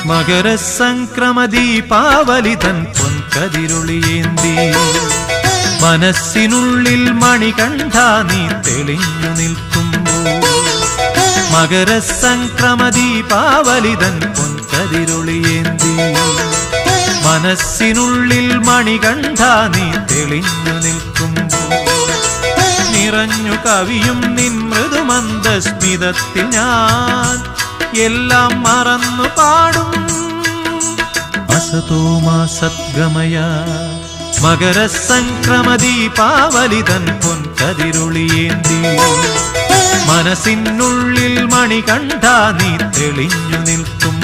മകരസംക്രമദീപാവലിതൻ പൊൻകതിരുളിയേന്തി മനസ്സിനുള്ളിൽ മണികണ്ഠ നീ തെളിഞ്ഞു നിൽക്കുമ്പോൾ മകരസംക്രമദീപാവലിതൻ പൊൻകതിരുളിയേന്തി മനസ്സിനുള്ളിൽ മണികണ്ഠ നീ തെളിഞ്ഞു നിൽക്കുമ്പോൾ നിറഞ്ഞു കവിയും നിൻ മൃദുമന്ദസ്മിതത്തിൽ ഞാൻ എല്ലാം മറന്നു പാടും അസതോ മാ സദ്ഗമയ മകരസംക്രമദീപാവലിതൻ പൊൻകതിരുളിയേന്തി മനസ്സിനുള്ളിൽ മണികണ്ഠ നീ തെളിഞ്ഞു നിൽക്കും